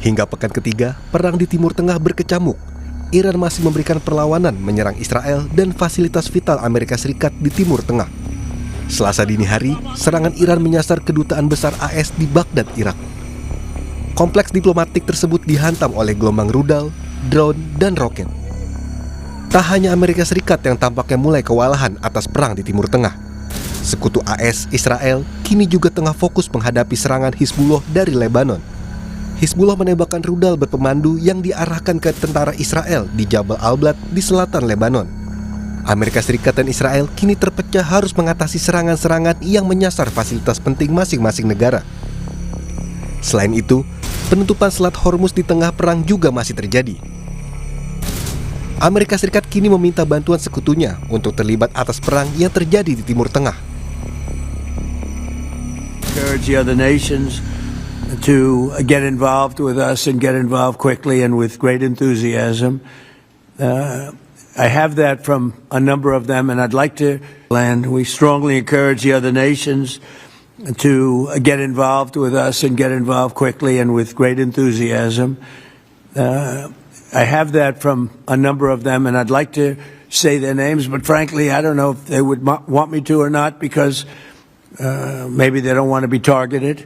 Hingga pekan ketiga, perang di Timur Tengah berkecamuk. Iran masih memberikan perlawanan menyerang Israel dan fasilitas vital Amerika Serikat di Timur Tengah. Selasa dini hari, serangan Iran menyasar kedutaan besar AS di Baghdad, Irak. Kompleks diplomatik tersebut dihantam oleh gelombang rudal, drone, dan roket. Tak hanya Amerika Serikat yang tampaknya mulai kewalahan atas perang di Timur Tengah. Sekutu AS, Israel, kini juga tengah fokus menghadapi serangan Hizbullah dari Lebanon. Hizbullah menembakkan rudal berpemandu yang diarahkan ke tentara Israel di Jabal al-Blad di selatan Lebanon. Amerika Serikat dan Israel kini terpecah harus mengatasi serangan-serangan yang menyasar fasilitas penting masing-masing negara. Selain itu, penutupan Selat Hormuz di tengah perang juga masih terjadi. Amerika Serikat kini meminta bantuan sekutunya untuk terlibat atas perang yang terjadi di Timur Tengah. Encourage the other nations to get involved with us and get involved quickly and with great enthusiasm. I have that from a number of them, and I'd like to land. We strongly encourage the other nations to get involved with us and get involved quickly and with great enthusiasm. I have that from a number of them, and I'd like to say their names, but frankly, I don't know if they would want me to or not, because maybe they don't want to be targeted.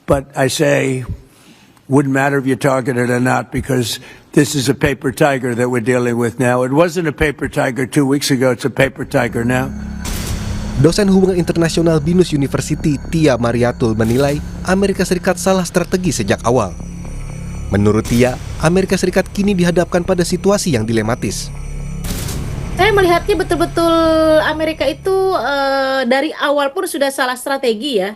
But I say, wouldn't matter if you're targeted or not, because this is a paper tiger that we're dealing with now. It wasn't a paper tiger 2 weeks ago, it's a paper tiger now. Dosen Hubungan Internasional Binus University, Tia Mariatul, menilai Amerika Serikat salah strategi sejak awal. Menurut Tia, Amerika Serikat kini dihadapkan pada situasi yang dilematis. Saya melihatnya betul-betul Amerika itu dari awal pun sudah salah strategi ya.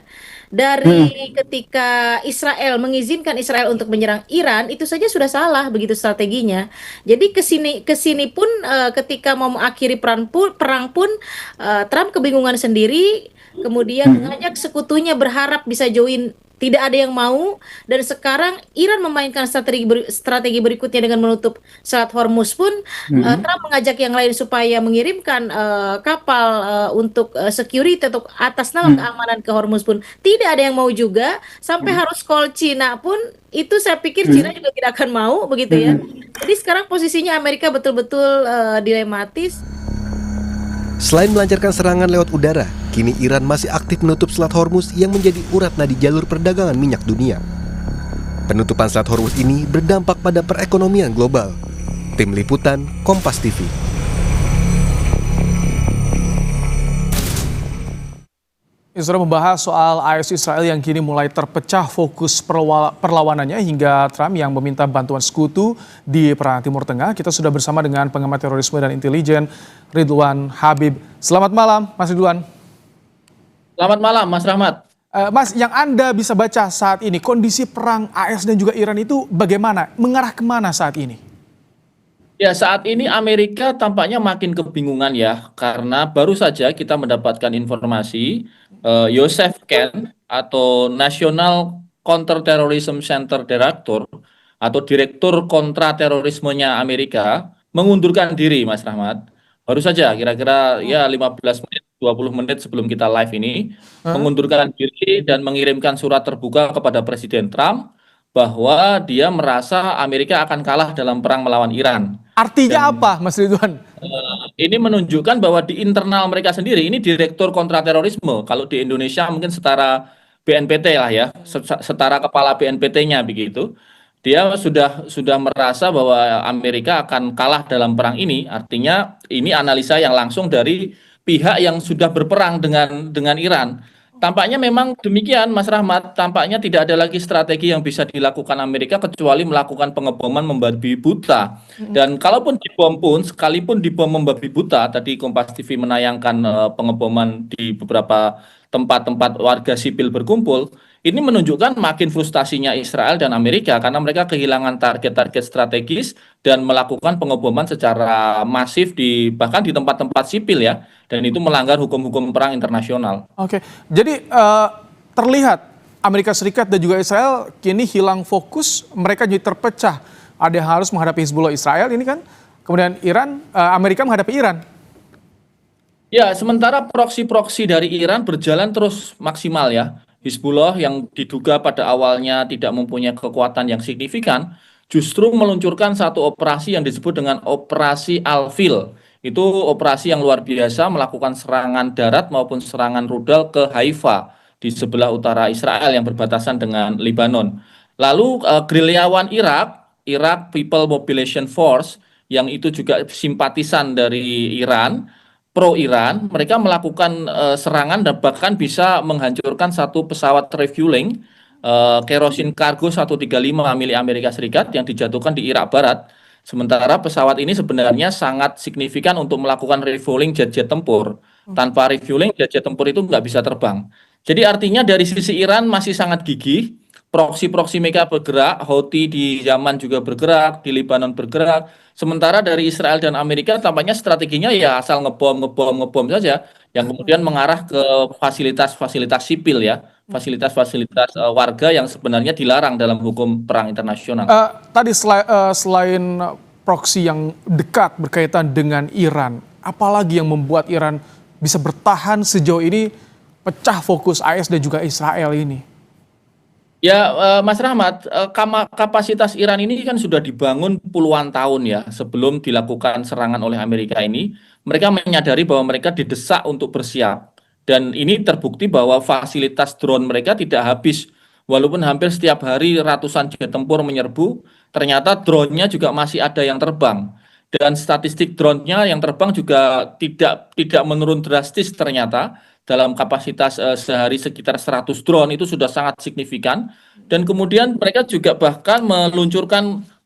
Dari ketika Israel mengizinkan Israel untuk menyerang Iran, itu saja sudah salah begitu strateginya. Jadi kesini pun ketika mau mengakhiri perang pun Trump kebingungan sendiri, kemudian mengajak sekutunya berharap bisa join. Tidak ada yang mau, dan sekarang Iran memainkan strategi berikutnya dengan menutup Selat Hormuz pun. Trump mengajak yang lain supaya mengirimkan kapal untuk security atau atas nama keamanan ke Hormuz pun. Tidak ada yang mau juga, sampai harus call Cina pun, itu saya pikir Cina juga tidak akan mau begitu ya. Jadi sekarang posisinya Amerika betul-betul dilematis. Selain melancarkan serangan lewat udara, kini Iran masih aktif menutup Selat Hormuz yang menjadi urat nadi jalur perdagangan minyak dunia. Penutupan Selat Hormuz ini berdampak pada perekonomian global. Tim Liputan, Kompas TV. Sudah membahas soal AS Israel yang kini mulai terpecah fokus perlawanannya hingga Trump yang meminta bantuan sekutu di perang Timur Tengah. Kita sudah bersama dengan pengamat terorisme dan intelijen Ridwan Habib. Selamat malam, Mas Ridwan. Selamat malam, Mas Rahmat. Mas, yang Anda bisa baca saat ini, kondisi perang AS dan juga Iran itu bagaimana? Mengarah kemana saat ini? Ya, saat ini Amerika tampaknya makin kebingungan ya, karena baru saja kita mendapatkan informasi Joseph Kent atau National Counterterrorism Center Director atau Direktur Kontraterorismenya Amerika mengundurkan diri, Mas Rahmat. Baru saja kira-kira ya 15 menit, 20 menit sebelum kita live ini mengundurkan diri dan mengirimkan surat terbuka kepada Presiden Trump bahwa dia merasa Amerika akan kalah dalam perang melawan Iran. Artinya apa, Mas Ridwan? Ini menunjukkan bahwa di internal mereka sendiri, ini Direktur Kontraterorisme, kalau di Indonesia mungkin setara BNPT lah ya, setara kepala BNPT-nya begitu. Dia sudah merasa bahwa Amerika akan kalah dalam perang ini. Artinya ini analisa yang langsung dari pihak yang sudah berperang dengan Iran. Tampaknya memang demikian, Mas Rahmat. Tampaknya tidak ada lagi strategi yang bisa dilakukan Amerika kecuali melakukan pengeboman membabi buta. Dan kalaupun dibom pun, sekalipun dibom membabi buta, tadi Kompas TV menayangkan pengeboman di beberapa tempat-tempat warga sipil berkumpul, ini menunjukkan makin frustasinya Israel dan Amerika karena mereka kehilangan target-target strategis dan melakukan pengeboman secara masif bahkan di tempat-tempat sipil ya, dan itu melanggar hukum-hukum perang internasional. Oke, jadi terlihat Amerika Serikat dan juga Israel kini hilang fokus, mereka jadi terpecah. Ada yang harus menghadapi Hizbullah Israel ini kan, kemudian Amerika menghadapi Iran. Ya, sementara proksi-proksi dari Iran berjalan terus maksimal ya. Hizbullah yang diduga pada awalnya tidak mempunyai kekuatan yang signifikan, justru meluncurkan satu operasi yang disebut dengan Operasi Al-Fil. Itu operasi yang luar biasa melakukan serangan darat maupun serangan rudal ke Haifa di sebelah utara Israel yang berbatasan dengan Lebanon. Lalu gerilyawan Iraq People Mobilization Force yang itu juga simpatisan dari Iran, pro Iran, mereka melakukan serangan dan bahkan bisa menghancurkan satu pesawat refueling kerosin kargo 135 milik Amerika Serikat yang dijatuhkan di Irak Barat. Sementara pesawat ini sebenarnya sangat signifikan untuk melakukan refueling jet-jet tempur. Tanpa refueling, jet-jet tempur itu nggak bisa terbang. Jadi artinya dari sisi Iran masih sangat gigih, proksi-proksi mereka bergerak, Houthi di Yaman juga bergerak, di Lebanon bergerak. Sementara dari Israel dan Amerika tampaknya strateginya ya asal ngebom saja, yang kemudian mengarah ke fasilitas-fasilitas sipil ya, fasilitas-fasilitas warga yang sebenarnya dilarang dalam hukum perang internasional. Tadi selain proksi yang dekat berkaitan dengan Iran, apalagi yang membuat Iran bisa bertahan sejauh ini, pecah fokus AS dan juga Israel ini? Ya, Mas Rahmat, kapasitas Iran ini kan sudah dibangun puluhan tahun ya sebelum dilakukan serangan oleh Amerika ini. Mereka menyadari bahwa mereka didesak untuk bersiap. Dan ini terbukti bahwa fasilitas drone mereka tidak habis. Walaupun hampir setiap hari ratusan jet tempur menyerbu, ternyata drone-nya juga masih ada yang terbang. Dan statistik drone-nya yang terbang juga tidak menurun drastis ternyata. Dalam kapasitas sehari sekitar 100 drone itu sudah sangat signifikan. Dan kemudian mereka juga bahkan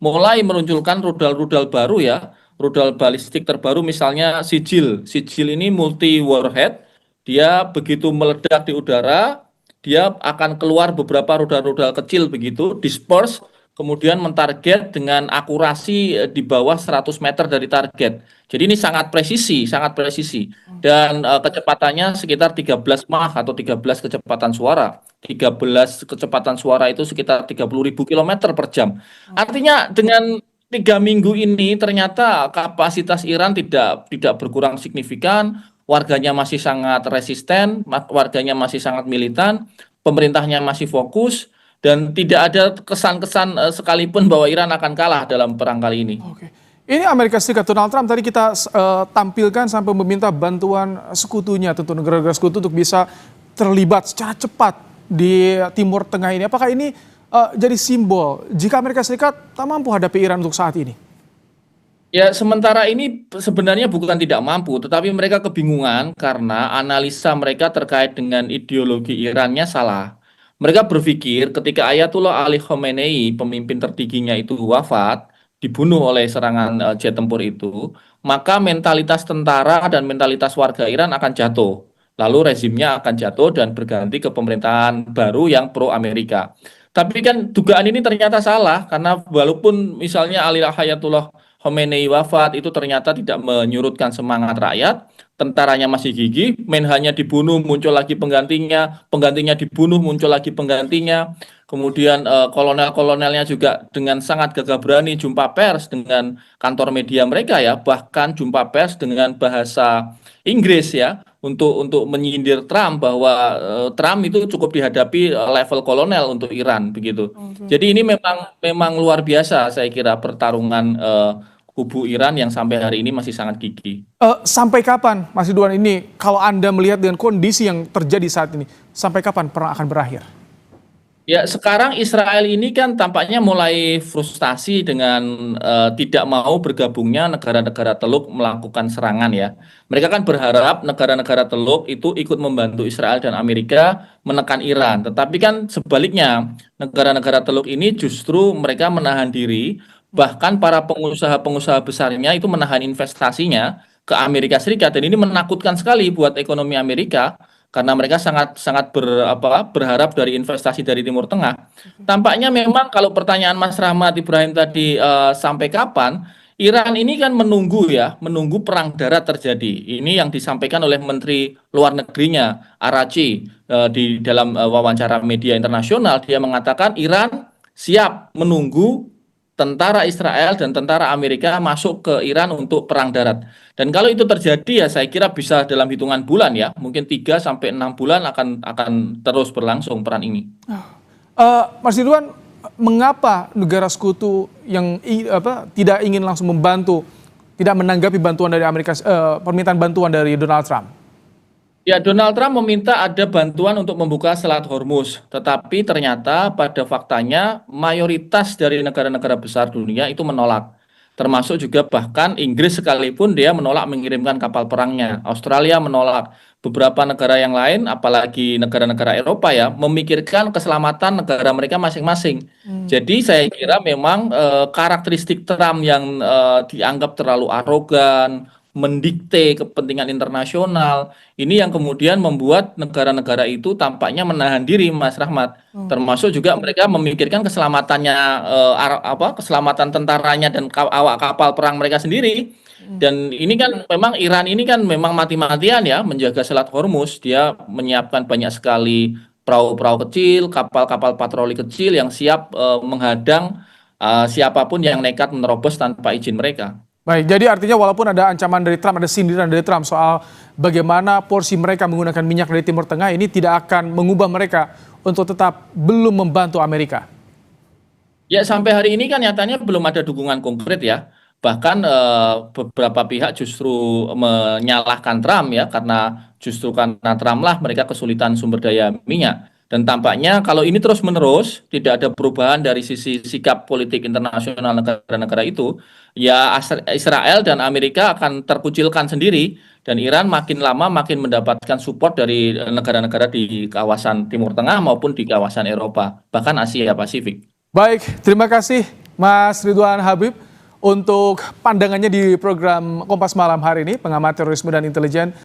mulai meluncurkan rudal-rudal baru ya, rudal balistik terbaru misalnya Sijil. Sijil ini multi warhead, dia begitu meledak di udara, dia akan keluar beberapa rudal-rudal kecil begitu, disperse, kemudian mentarget dengan akurasi di bawah 100 meter dari target. Jadi ini sangat presisi, sangat presisi. Dan kecepatannya sekitar 13 Mach atau 13 kecepatan suara. 13 kecepatan suara itu sekitar 30.000 km per jam. Artinya dengan 3 minggu ini ternyata kapasitas Iran tidak berkurang signifikan, warganya masih sangat resisten, warganya masih sangat militan, pemerintahnya masih fokus, dan tidak ada kesan-kesan sekalipun bahwa Iran akan kalah dalam perang kali ini. Oke. Ini Amerika Serikat, Donald Trump tadi kita tampilkan sampai meminta bantuan sekutunya, tentu negara-negara sekutu untuk bisa terlibat secara cepat di Timur Tengah ini. Apakah ini jadi simbol jika Amerika Serikat tak mampu hadapi Iran untuk saat ini? Ya, sementara ini sebenarnya bukan tidak mampu, tetapi mereka kebingungan karena analisa mereka terkait dengan ideologi Irannya salah. Mereka berpikir ketika Ayatullah Ali Khamenei, pemimpin tertingginya itu wafat, dibunuh oleh serangan jet tempur itu, maka mentalitas tentara dan mentalitas warga Iran akan jatuh. Lalu rezimnya akan jatuh dan berganti ke pemerintahan baru yang pro Amerika. Tapi kan dugaan ini ternyata salah, karena walaupun misalnya Ali Ayatullah Khomeini wafat itu ternyata tidak menyurutkan semangat rakyat, tentaranya masih gigih, menhannya dibunuh muncul lagi penggantinya, penggantinya dibunuh muncul lagi penggantinya, kemudian kolonel-kolonelnya juga dengan sangat gagah berani jumpa pers dengan kantor media mereka ya, bahkan jumpa pers dengan bahasa Inggris ya, untuk menyindir Trump bahwa Trump itu cukup dihadapi level kolonel untuk Iran begitu. Jadi ini memang luar biasa saya kira pertarungan kubu Iran yang sampai hari ini masih sangat gigih. Sampai kapan, Mas Ridwan, ini kalau Anda melihat dengan kondisi yang terjadi saat ini, sampai kapan perang akan berakhir? Ya, sekarang Israel ini kan tampaknya mulai frustasi dengan tidak mau bergabungnya negara-negara Teluk melakukan serangan ya. Mereka kan berharap negara-negara Teluk itu ikut membantu Israel dan Amerika menekan Iran. Tetapi kan sebaliknya, negara-negara Teluk ini justru mereka menahan diri, bahkan para pengusaha-pengusaha besarnya itu menahan investasinya ke Amerika Serikat. Dan ini menakutkan sekali buat ekonomi Amerika, karena mereka sangat berharap dari investasi dari Timur Tengah. Tampaknya memang kalau pertanyaan Mas Rahmat Ibrahim tadi sampai kapan, Iran ini kan menunggu perang darat terjadi. Ini yang disampaikan oleh Menteri Luar Negerinya, Araghchi, di dalam wawancara media internasional. Dia mengatakan Iran siap menunggu tentara Israel dan tentara Amerika masuk ke Iran untuk perang darat. Dan kalau itu terjadi ya saya kira bisa dalam hitungan bulan ya, mungkin 3 sampai 6 bulan akan terus berlangsung perang ini. Mas Ridwan, mengapa negara sekutu yang tidak ingin langsung membantu, tidak menanggapi bantuan dari permintaan bantuan dari Donald Trump? Ya, Donald Trump meminta ada bantuan untuk membuka Selat Hormuz, tetapi ternyata pada faktanya mayoritas dari negara-negara besar dunia itu menolak. Termasuk juga bahkan Inggris sekalipun dia menolak mengirimkan kapal perangnya. Australia menolak. Beberapa negara yang lain, apalagi negara-negara Eropa ya, memikirkan keselamatan negara mereka masing-masing. Jadi saya kira memang karakteristik Trump yang dianggap terlalu arogan, mendikte kepentingan internasional, ini yang kemudian membuat negara-negara itu tampaknya menahan diri, Mas Rahmat. Termasuk juga mereka memikirkan keselamatannya, keselamatan tentaranya dan awak kapal perang mereka sendiri. Dan ini kan memang Iran ini kan memang mati-matian ya menjaga Selat Hormuz. Dia menyiapkan banyak sekali perahu-perahu kecil, kapal-kapal patroli kecil yang siap menghadang siapapun yang nekat menerobos tanpa izin mereka. Baik, jadi artinya walaupun ada ancaman dari Trump, ada sindiran dari Trump soal bagaimana porsi mereka menggunakan minyak dari Timur Tengah, ini tidak akan mengubah mereka untuk tetap belum membantu Amerika. Ya, sampai hari ini kan nyatanya belum ada dukungan konkret ya. Bahkan beberapa pihak justru menyalahkan Trump ya, karena justru karena Trump lah mereka kesulitan sumber daya minyak. Dan tampaknya kalau ini terus-menerus tidak ada perubahan dari sisi sikap politik internasional negara-negara itu, ya Israel dan Amerika akan terkucilkan sendiri dan Iran makin lama makin mendapatkan support dari negara-negara di kawasan Timur Tengah maupun di kawasan Eropa, bahkan Asia Pasifik. Baik, terima kasih Mas Ridwan Habib untuk pandangannya di program Kompas Malam hari ini, pengamat terorisme dan intelijen